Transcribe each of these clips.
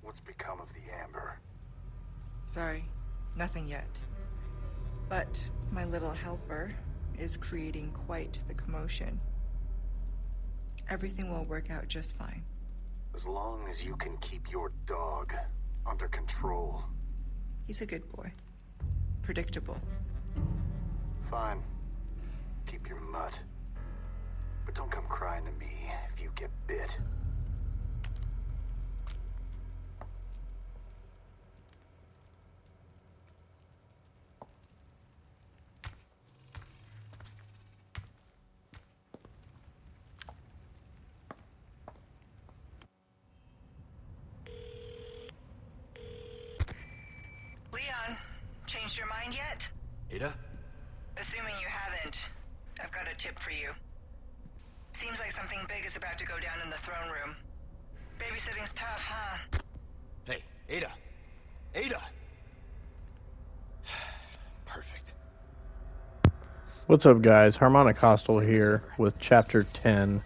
What's become of the Amber? Sorry, nothing yet. But my little helper is creating quite the commotion. Everything will work out just fine. As long as you can keep your dog under control. He's a good boy. Predictable. Fine. Keep your mutt. But don't come crying to me if you get bit. Leon, changed your mind yet? Ada? Assuming you haven't, I've got a tip for you. Seems like something big is about to go down in the throne room. Babysitting's tough, huh? Hey, Ada! Ada! Perfect. What's up, guys? Harmonic Hostel here with Chapter 10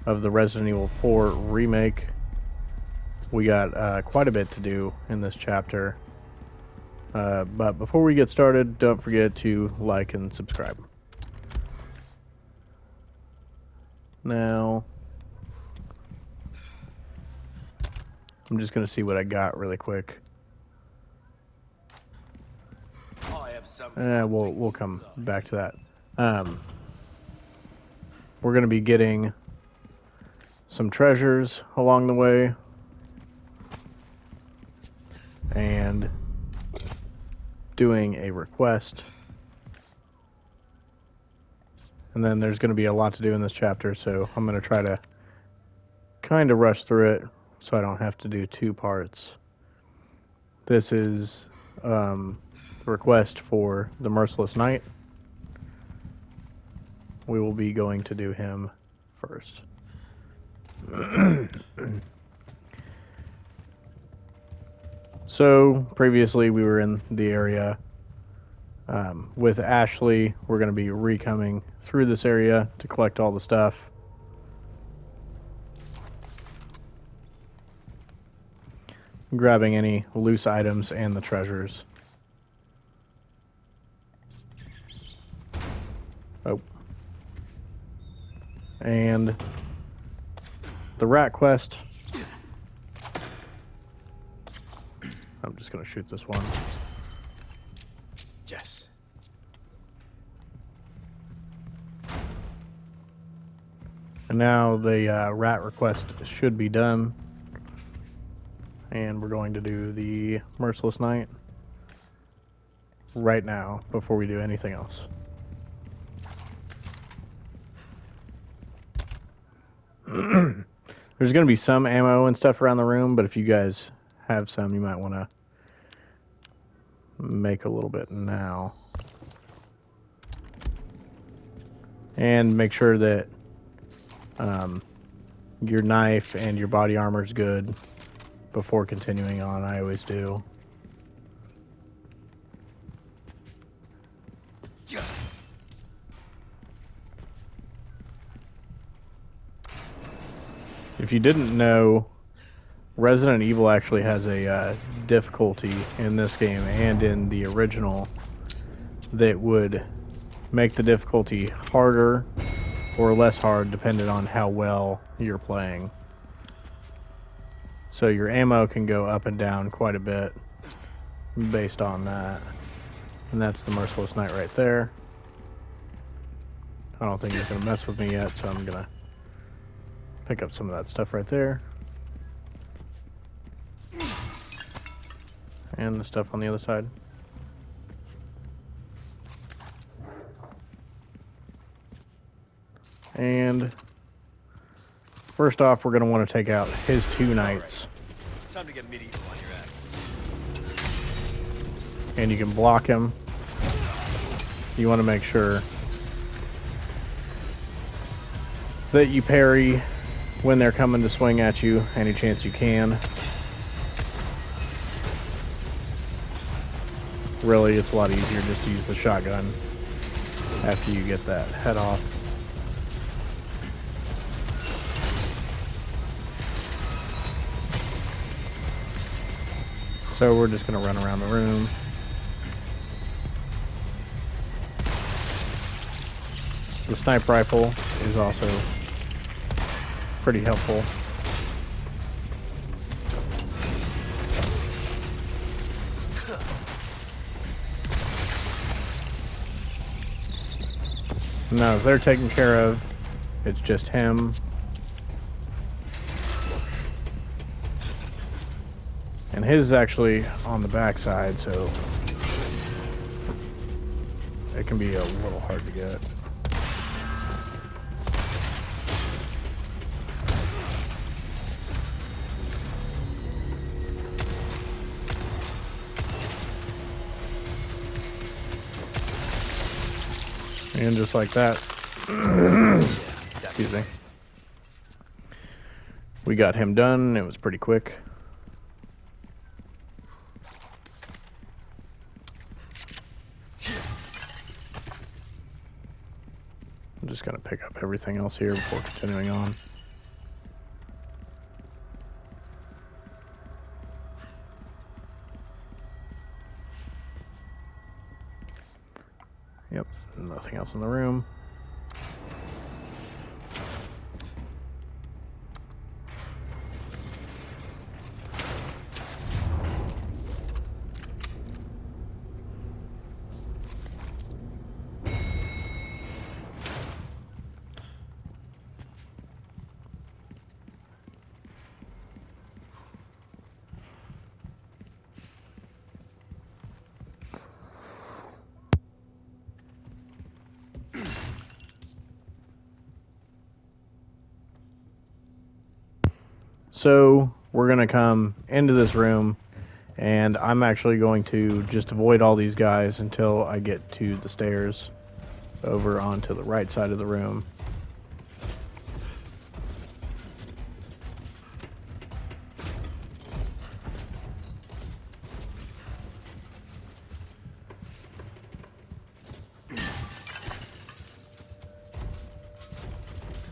of the Resident Evil 4 Remake. We got quite a bit to do in this chapter. But before we get started, don't forget to like and subscribe. Now, I'm just going to see what I got really quick. We'll come back to that. We're going to be getting some treasures along the way. And doing a request. And then there's going to be a lot to do in this chapter, so I'm going to try to kind of rush through it so I don't have to do two parts. This is the request for the Merciless Knight. We will be going to do him first. So, previously we were in the area with Ashley. We're going to be recoming through this area to collect all the stuff. Grabbing any loose items and the treasures. Oh. And the rat quest. I'm just going to shoot this one. Yes. And now the rat request should be done. And we're going to do the Merciless Knight right now before we do anything else. There's going to be some ammo and stuff around the room, but if you guys have some, you might want to make a little bit now. And make sure that your knife and your body armor is good before continuing on. I always do. If you didn't know, Resident Evil actually has a difficulty in this game and in the original that would make the difficulty harder or less hard depending on how well you're playing. So your ammo can go up and down quite a bit based on that. And that's the Merciless Knight right there. I don't think he's going to mess with me yet, so I'm going to pick up some of that stuff right there. And the stuff on the other side. And first off, we're going to want to take out his two knights. Right. Time to get medieval on your asses. And you can block him. You want to make sure that you parry when they're coming to swing at you any chance you can. Really, it's a lot easier just to use the shotgun after you get that head off. So we're just going to run around the room. The sniper rifle is also pretty helpful. Now they're taken care of. It's just him. And his is actually on the backside, so it can be a little hard to get. And just like that, excuse me, we got him done. It was pretty quick. I'm just going to pick up everything else here before continuing on. Yep, nothing else in the room. So we're going to come into this room, and I'm actually going to just avoid all these guys until I get to the stairs over onto the right side of the room.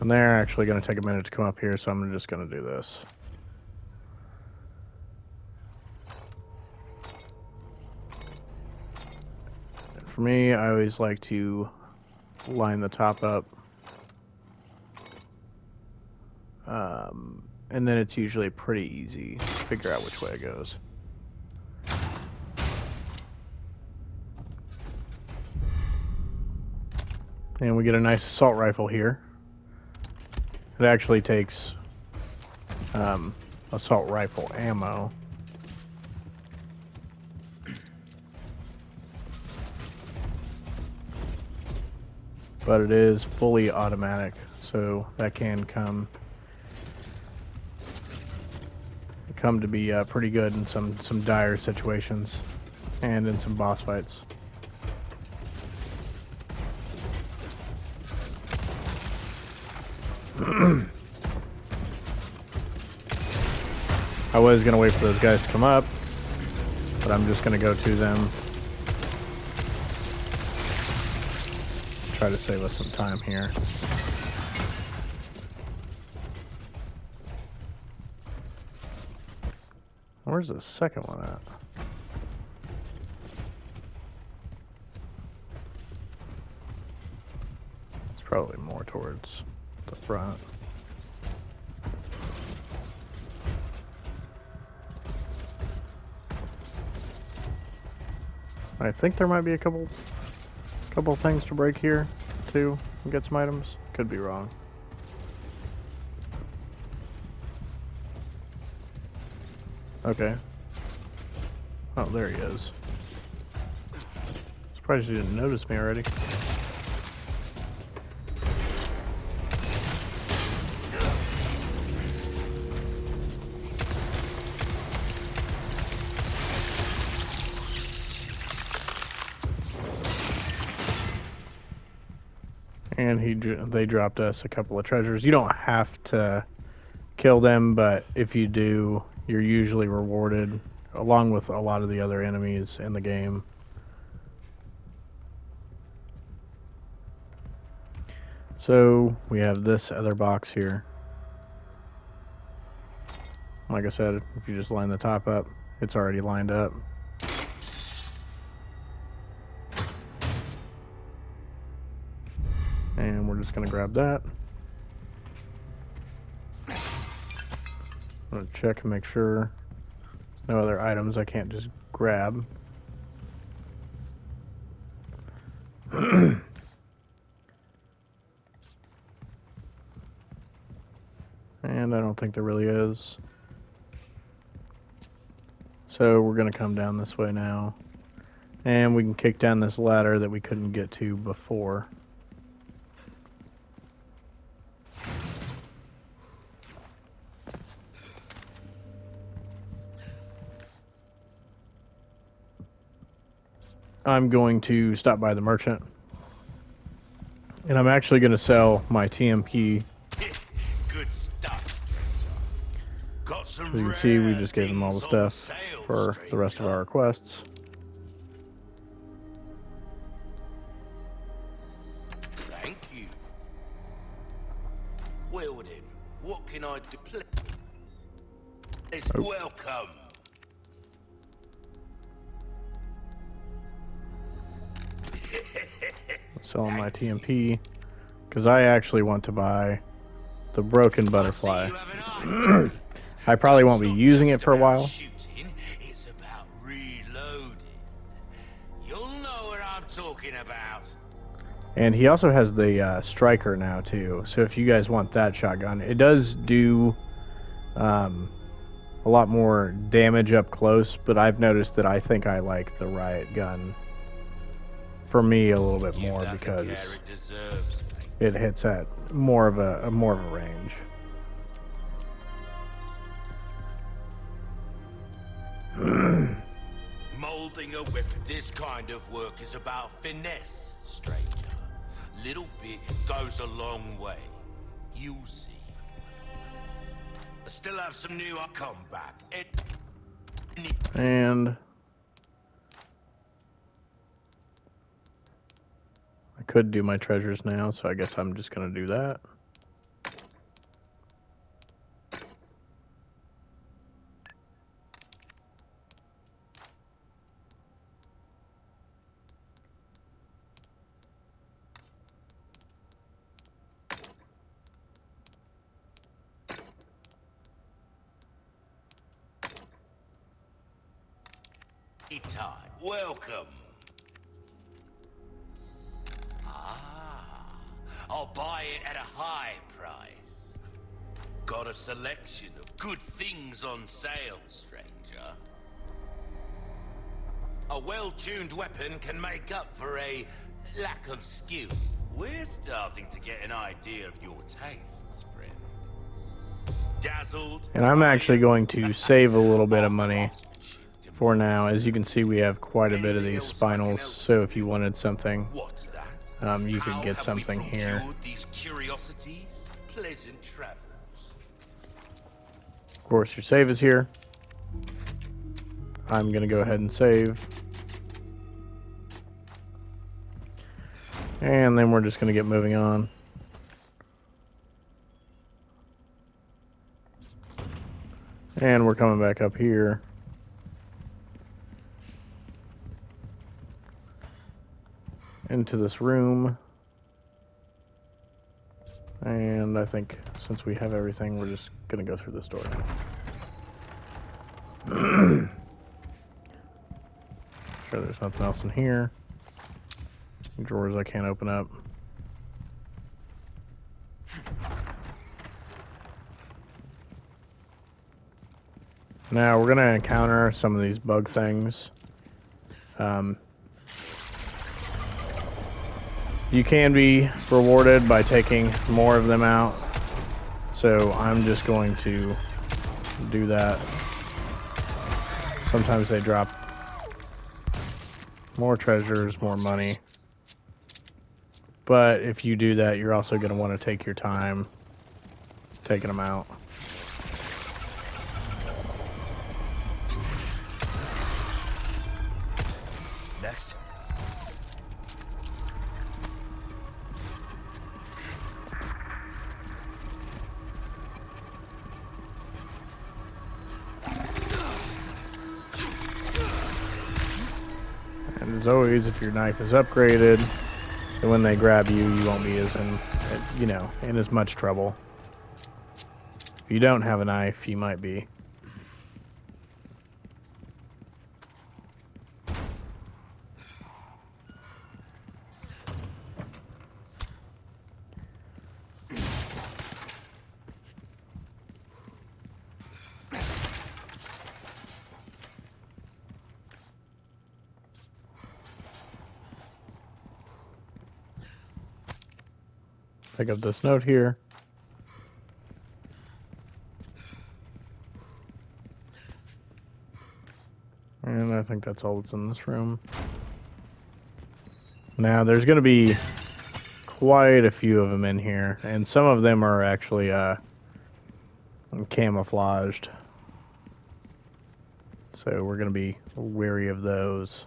And they're actually going to take a minute to come up here, so I'm just going to do this. And for me, I always like to line the top up. And then it's usually pretty easy to figure out which way it goes. And we get a nice assault rifle here. It actually takes assault rifle ammo. But it is fully automatic, so that can come to be pretty good in some dire situations and in some boss fights. I was going to wait for those guys to come up, but I'm just going to go to them. Try to save us some time here. Where's the second one at? It's probably more towards the front. I think there might be a couple things to break here too and get some items. Could be wrong. Okay. Oh, there he is. Surprised you didn't notice me already. And they dropped us a couple of treasures. You don't have to kill them, but if you do, you're usually rewarded, along with a lot of the other enemies in the game. So we have this other box here. Like I said, if you just line the top up, It's already lined up. And we're just going to grab that. I'm going to check and make sure there's no other items I can't just grab. And I don't think there really is. So we're going to come down this way now. And we can kick down this ladder that we couldn't get to before. I'm going to stop by the merchant. And I'm actually going to sell my TMP. Good stuff, stranger. Got some As you can see, we rare just gave them all the things on stuff sale, for the rest of stranger. our requests. Thank you. Well then, what can I do? Please welcome. Selling my TMP. Because I actually want to buy the broken butterfly. I see you have an eye. I probably won't be It's not using just it for a about while. Shooting, it's about reloading. You'll know what I'm talking about. And he also has the striker now too. So if you guys want that shotgun, it does do a lot more damage up close. But I've noticed that I think I like the riot gun for me a little bit Give more that the because care it deserves, mate. it hits at more of a range. Molding a weapon. This kind of work is about finesse, stranger. Little bit goes a long way. You'll see. I still have some new. I'll come back. And I could do my treasures now, so I guess I'm just gonna do that. Time. Welcome. Ah, I'll buy it at a high price. Got a selection of good things on sale, stranger. A well-tuned weapon can make up for a lack of skill. We're starting to get an idea of your tastes, friend. Dazzled. And I'm actually going to save a little bit of money for now. As you can see, we have quite a bit of these spinals, so if you wanted something, What's that? you could get something here. These curiosities? Pleasant travels. Of course, your save is here. I'm going to go ahead and save. And then we're just going to get moving on. And we're coming back up here. Into this room. And I think since we have everything, we're just going to go through this door. Sure, there's nothing else in here. Drawers I can't open up. Now we're going to encounter some of these bug things. You can be rewarded by taking more of them out, so I'm just going to do that. Sometimes they drop more treasures, more money, but if you do that, you're also going to want to take your time taking them out. Next. as always, if your knife is upgraded, then when they grab you, you won't be as in as much trouble. If you don't have a knife, you might be. Pick up this note here. And I think that's all that's in this room. Now, there's going to be quite a few of them in here, and some of them are actually camouflaged. So we're going to be wary of those.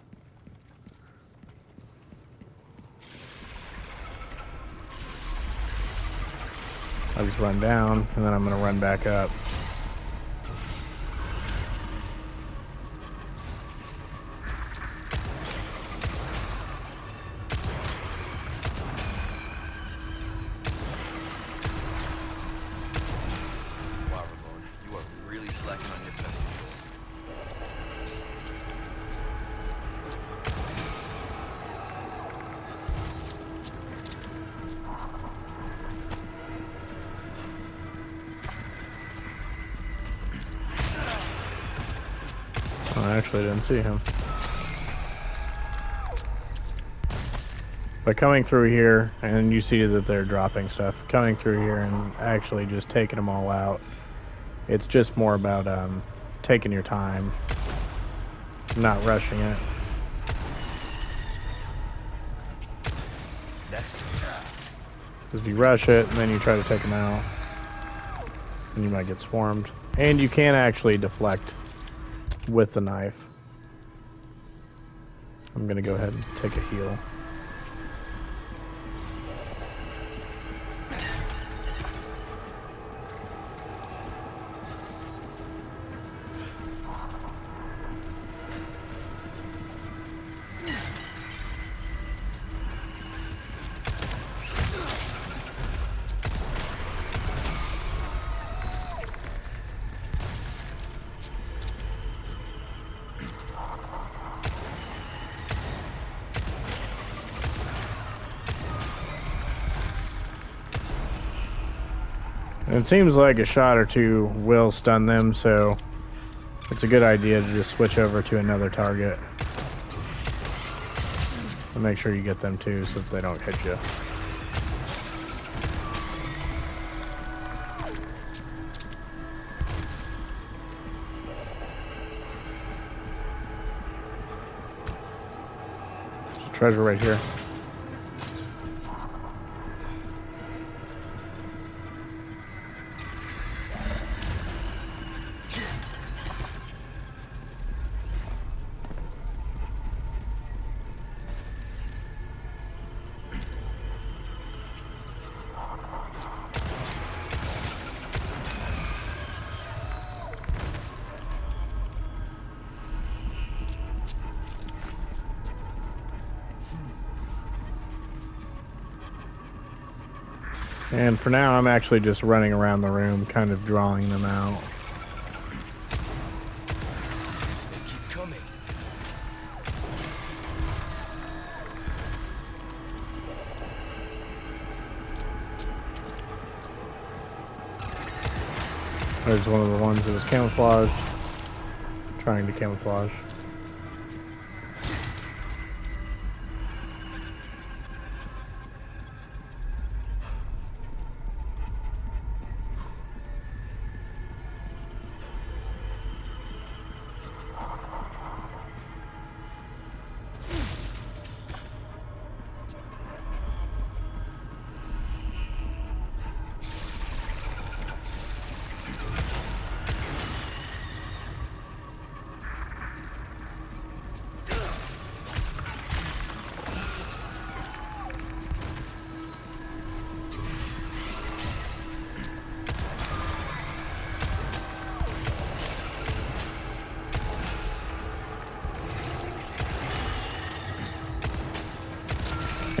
I'll just run down, and then I'm going to run back up. Wow, Ramon, you are really slacking on your pistol. Oh, I actually didn't see him. But coming through here, and you see that they're dropping stuff, coming through here and actually just taking them all out, it's just more about taking your time, not rushing it. Next. Because if you rush it, and then you try to take them out, and you might get swarmed. And you can actually deflect with the knife. I'm going to go ahead and take a heal. It seems like a shot or two will stun them, so it's a good idea to just switch over to another target. And make sure you get them too, so that they don't hit you. Treasure right here. And for now, I'm actually just running around the room, kind of drawing them out. They keep coming. There's one of the ones that was camouflaged. Trying to camouflage.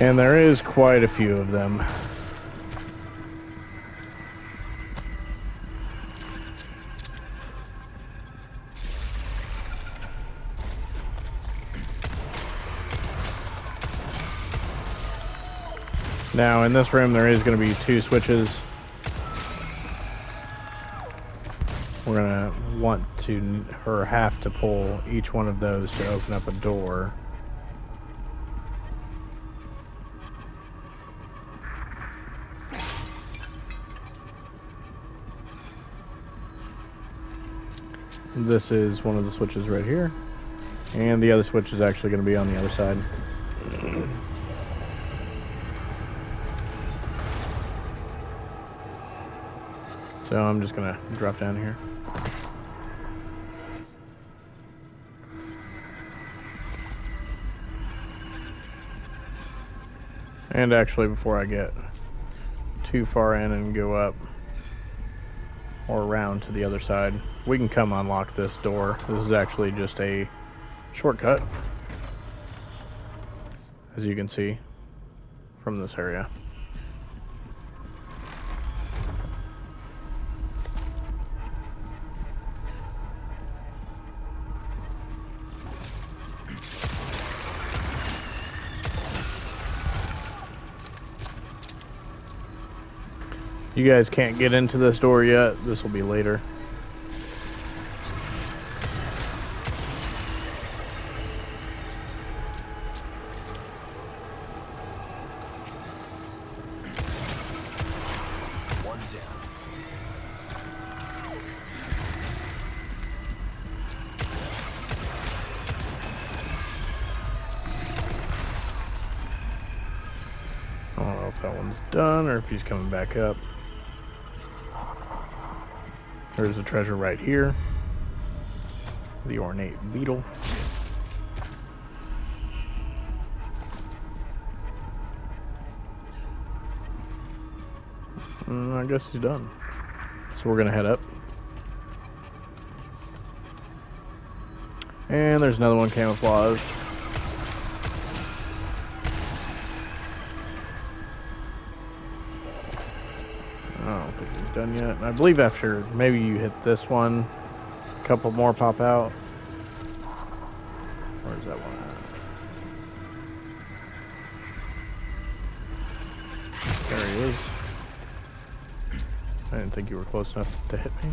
And there is quite a few of them. Now, in this room, there is going to be 2 switches. We're going to want to, or have to pull each one of those to open up a door. This is one of the switches right here. And the other switch is actually going to be on the other side. So I'm just going to drop down here. And actually, before I get too far in and go up or around to the other side, we can come unlock this door. This is actually just a shortcut, as you can see from this area. You guys can't get into this door yet. This will be later. One down. I don't know if that one's done or if he's coming back up. There's a treasure right here. The ornate beetle. I guess he's done. So we're gonna head up. And there's another one camouflaged. I don't think he's done yet. And I believe after maybe you hit this one, a couple more pop out. Where's that one at? There he is. I didn't think you were close enough to hit me.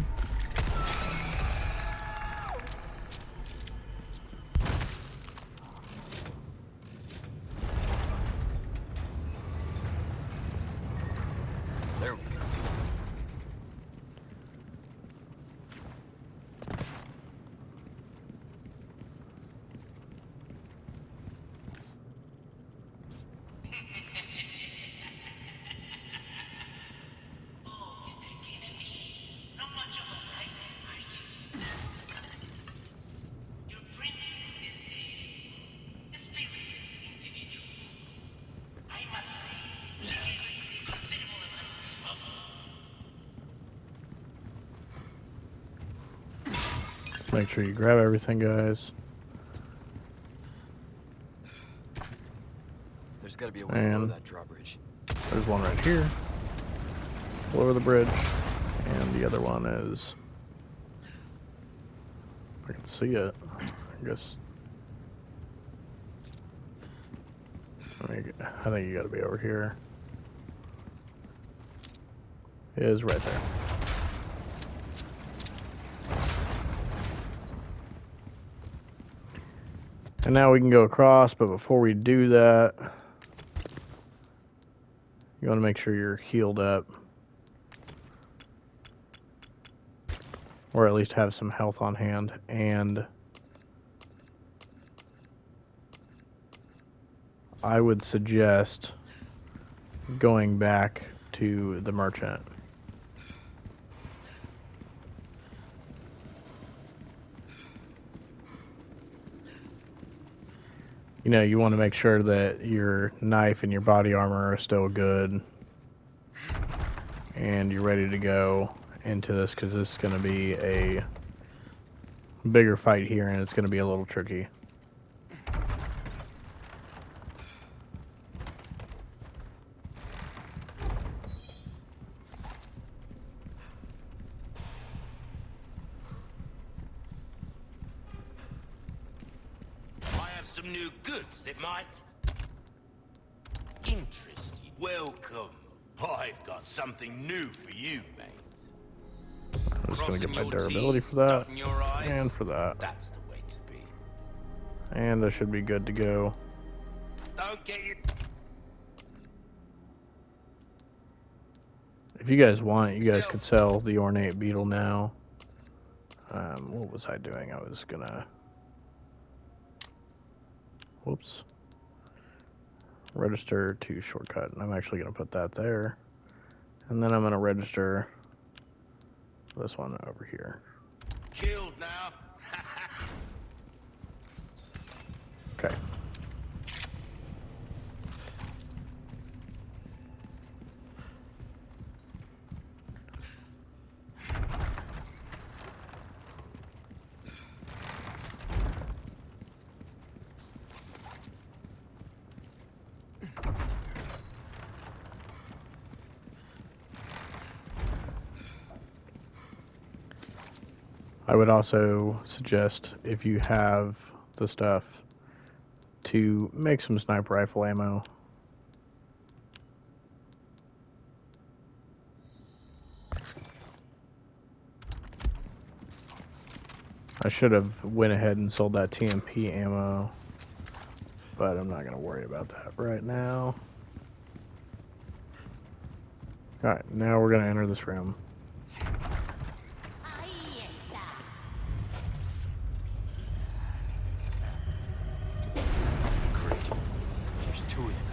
There we go. Make sure you grab everything, guys. There's got to be a way to blow that drawbridge. There's one right here. Over the bridge. And the other one is... I can see it. I guess... I think you gotta be over here. It is right there. And now we can go across, but before we do that, you want to make sure you're healed up. Or at least have some health on hand. And I would suggest going back to the merchant. You know, you want to make sure that your knife and your body armor are still good. And you're ready to go into this, because this is going to be a bigger fight here, and it's going to be a little tricky. some new goods that might interest you. Welcome. I've got something new for you, mate. I'm just gonna get my Crossing your durability T's, for that, dotting your I's, and for that. That's the way to be. And I should be good to go. Don't get you. If you guys want, you guys could sell the ornate beetle now. What was I doing? I was gonna... Whoops. Register to shortcut. And I'm actually gonna put that there. And then I'm gonna register this one over here. Killed now. Okay. I would also suggest, if you have the stuff, to make some sniper rifle ammo. I should have went ahead and sold that TMP ammo, but I'm not going to worry about that right now. Alright, now we're going to enter this room.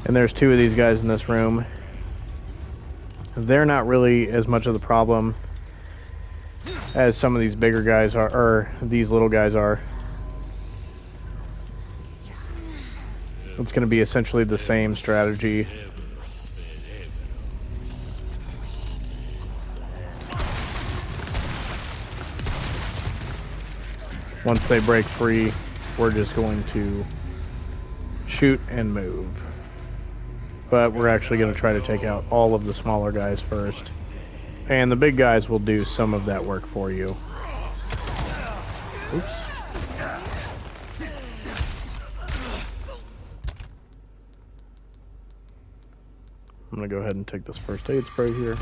And there's two of these guys in this room. They're not really as much of the problem as some of these bigger guys are, or these little guys are. It's going to be essentially the same strategy. Once they break free, we're just going to shoot and move. But we're actually going to try to take out all of the smaller guys first. And the big guys will do some of that work for you. Oops. I'm going to go ahead and take this first aid spray here.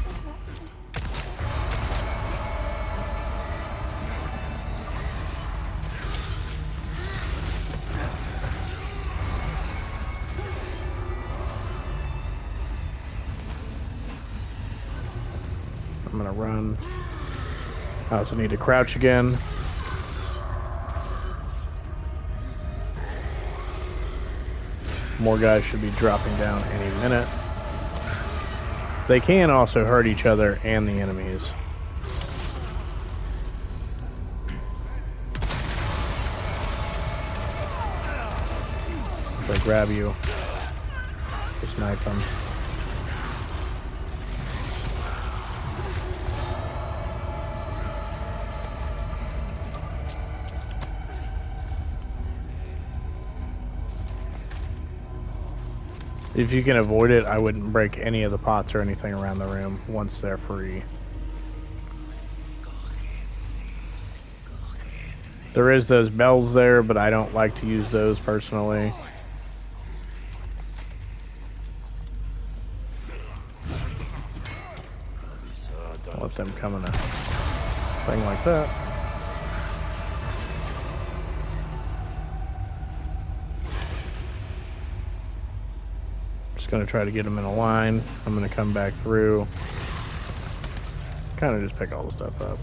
I'm gonna run. I also need to crouch again. More guys should be dropping down any minute. They can also hurt each other and the enemies. If I grab you, just knife them. If you can avoid it, I wouldn't break any of the pots or anything around the room once they're free. There is those bells there, but I don't like to use those personally. Let them come in a thing like that. Just going to try to get them in a line. I'm going to come back through. Kind of just pick all the stuff up.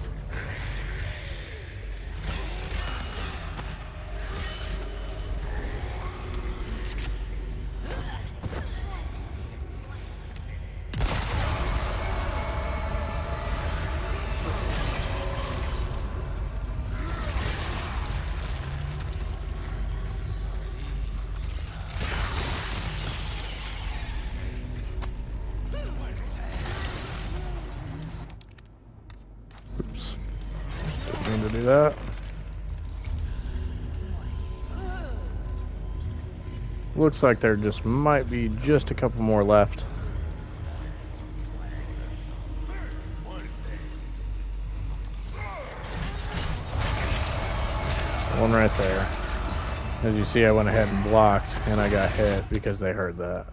To do that. Looks like there just might be just a couple more left. One right there. As you see, I went ahead and blocked, and I got hit because they heard that.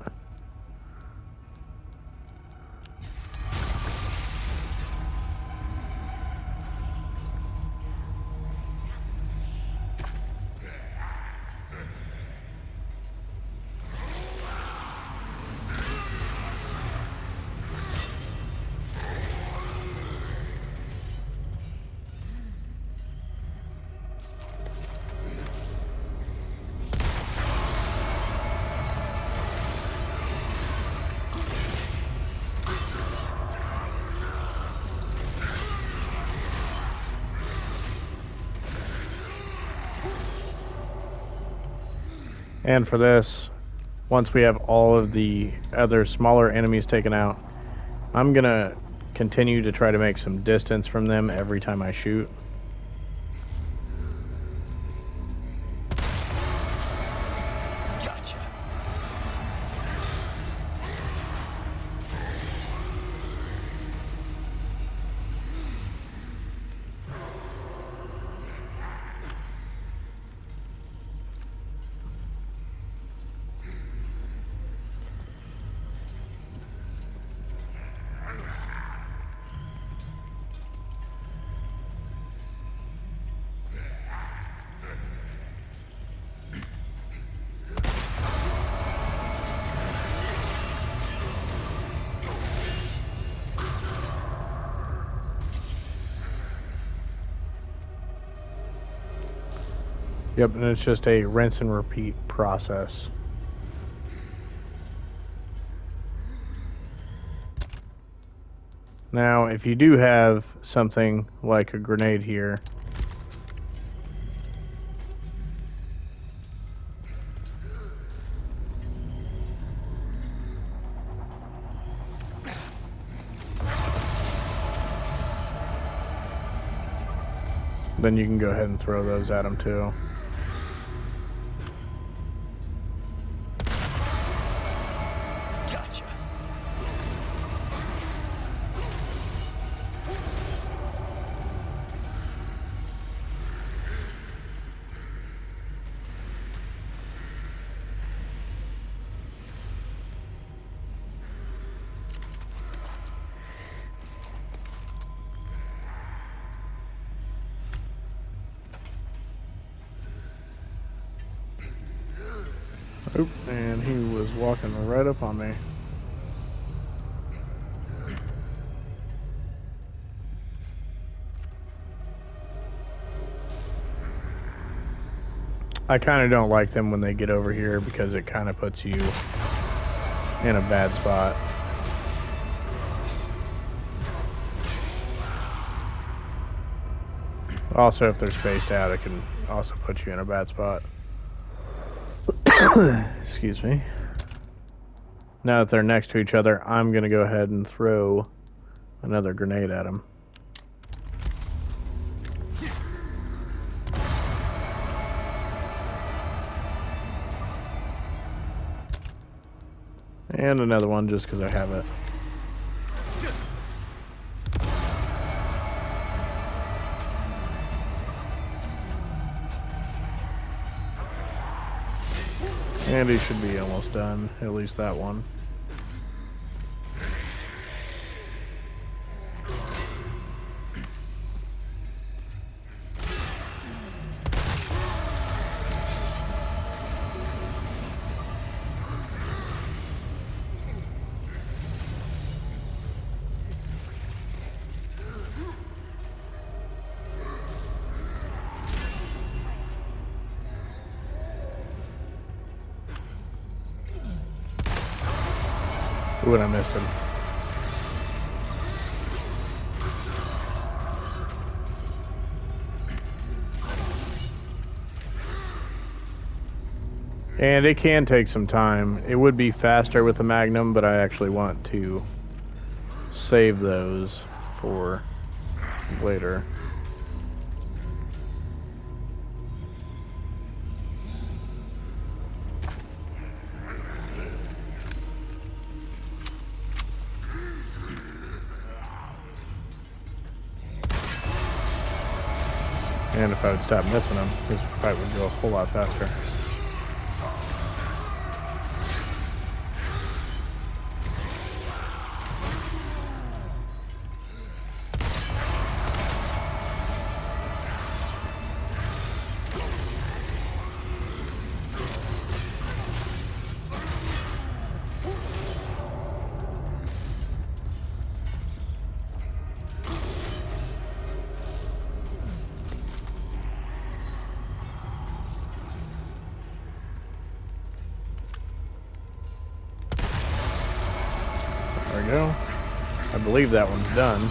And for this, once we have all of the other smaller enemies taken out, I'm gonna continue to try to make some distance from them every time I shoot. Gotcha. Yep, and it's just a rinse and repeat process. Now, if you do have something like a grenade here, then you can go ahead and throw those at them too. Gotcha. Oop, and he was walking right up on me. I kind of don't like them when they get over here because it kind of puts you in a bad spot. Also, if they're spaced out, it can also put you in a bad spot. Excuse me. Now that they're next to each other, I'm going to go ahead and throw another grenade at them. And another one just because I have it. And he should be almost done, at least that one. Ooh, and I missed him. And it can take some time. It would be faster with the Magnum, but I actually want to save those for later. And if I would stop missing them, this fight would go a whole lot faster. I believe that one's done.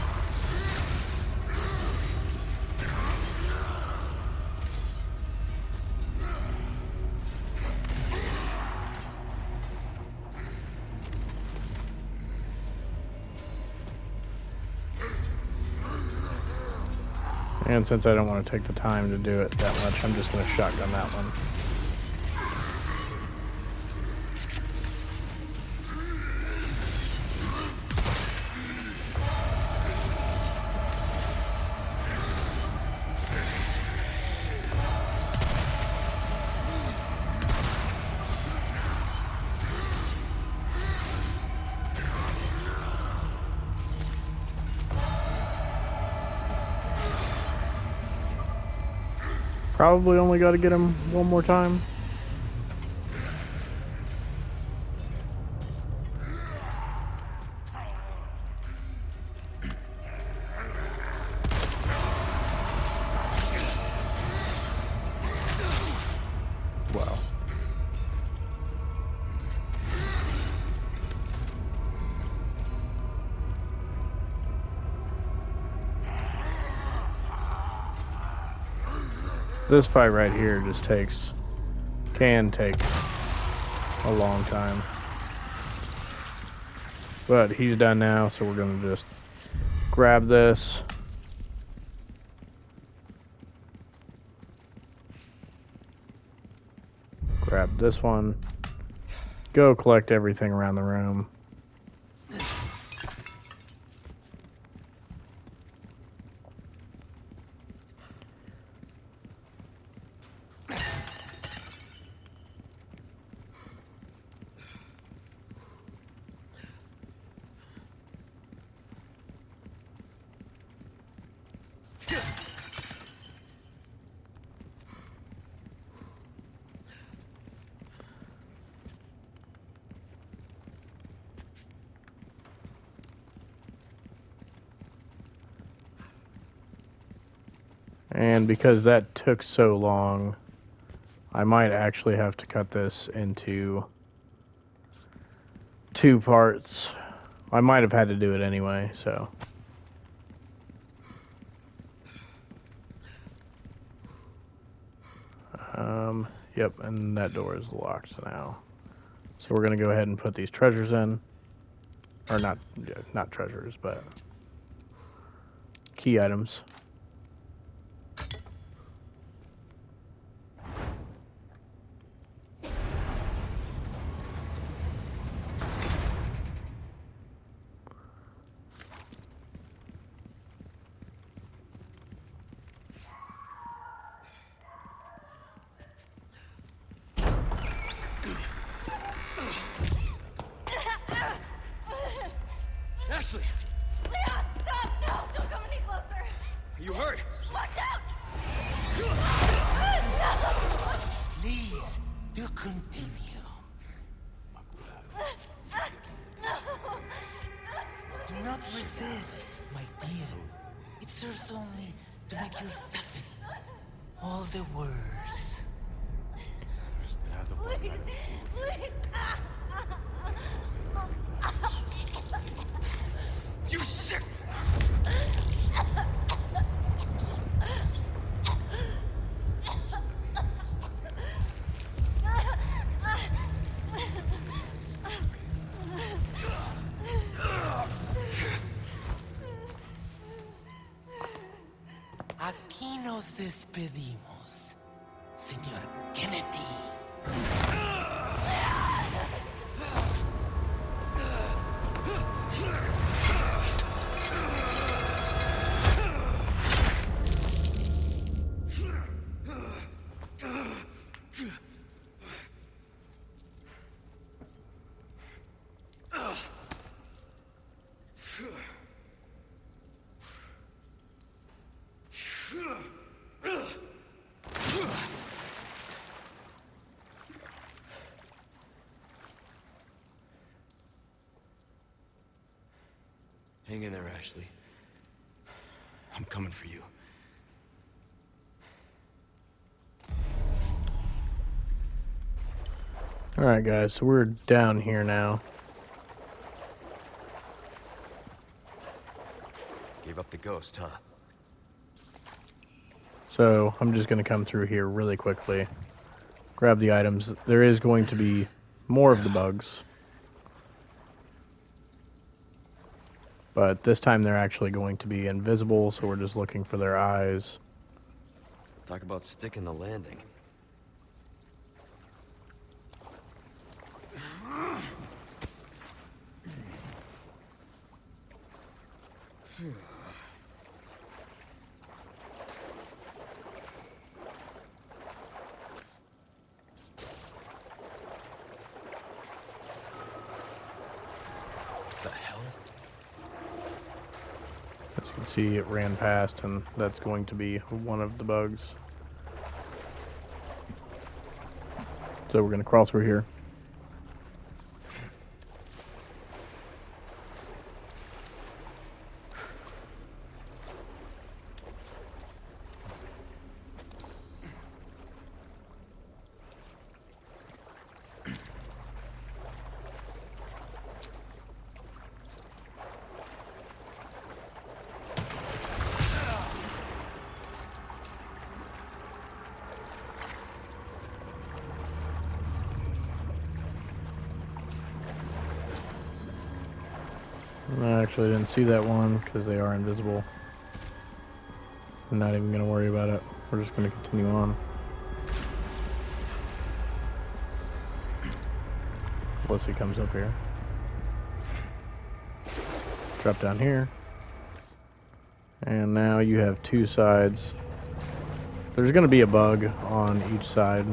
And since I don't want to take the time to do it that much, I'm just going to shotgun that one. Probably only got to get him one more time. Wow. This fight right here just can take a long time. But he's done now, so we're going to just grab this. Grab this one. Go collect everything around the room. And because that took so long, I might actually have to cut this into 2 parts. I might have had to do it anyway, so. Yep, and that door is locked now. So we're going to go ahead and put these treasures in. Or not treasures, but key items. Ashley! Leon, stop! No! Don't come any closer! Are you hurt? Watch out! Please, do continue. Do not resist, my dear. It serves only to make you suffer all the worse. Please! Please! You sick! Aquí nos despedimos, señor Kennedy. Hang in there, Ashley. I'm coming for you. Alright guys, so we're down here now. Gave up the ghost, huh? So I'm just going to come through here really quickly, grab the items. There is going to be more of the bugs, but this time they're actually going to be invisible, so we're just looking for their eyes. Talk about sticking the landing. The hell? As you can see, it ran past, and that's going to be one of the bugs. So we're going to crawl through here. I actually didn't see that one because they are invisible. I'm not even going to worry about it. We're just going to continue on. Unless he comes up here. Drop down here. And now you have two sides. There's going to be a bug on each side.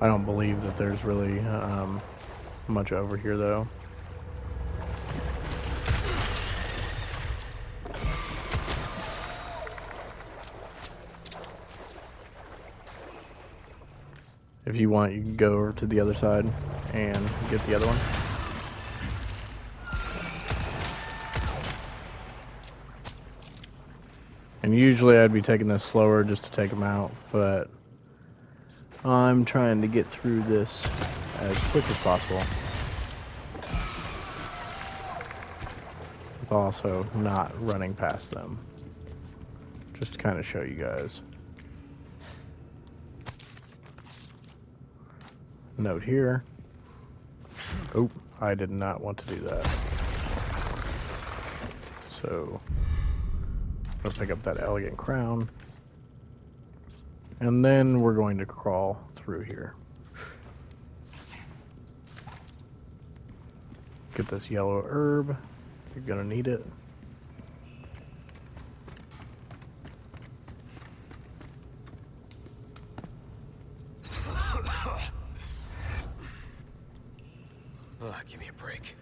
I don't believe that there's really much over here though. If you want, you can go over to the other side and get the other one. And usually I'd be taking this slower just to take them out, but I'm trying to get through this as quick as possible. With also not running past them. Just to kind of show you guys. Note here. Oh, I did not want to do that. So, I'm going to pick up that elegant crown. And then we're going to crawl through here. Get this yellow herb. You're going to need it. Give me a break.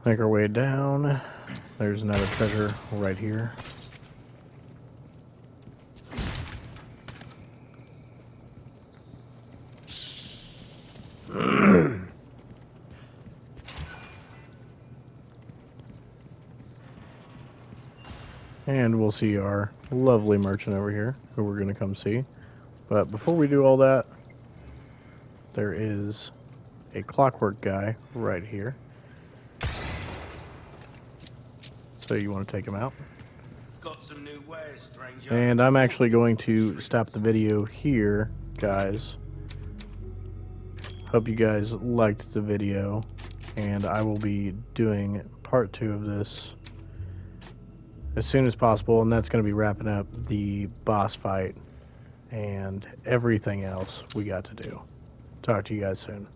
Make our way down. There's another treasure right here. And we'll see our lovely merchant over here, who we're going to come see. But before we do all that, there is a Clockwork guy right here. So you want to take him out. Got some new wares, stranger. And I'm actually going to stop the video here, guys. Hope you guys liked the video. And I will be doing part 2 of this as soon as possible. And that's going to be wrapping up the boss fight and everything else we got to do. Talk to you guys soon.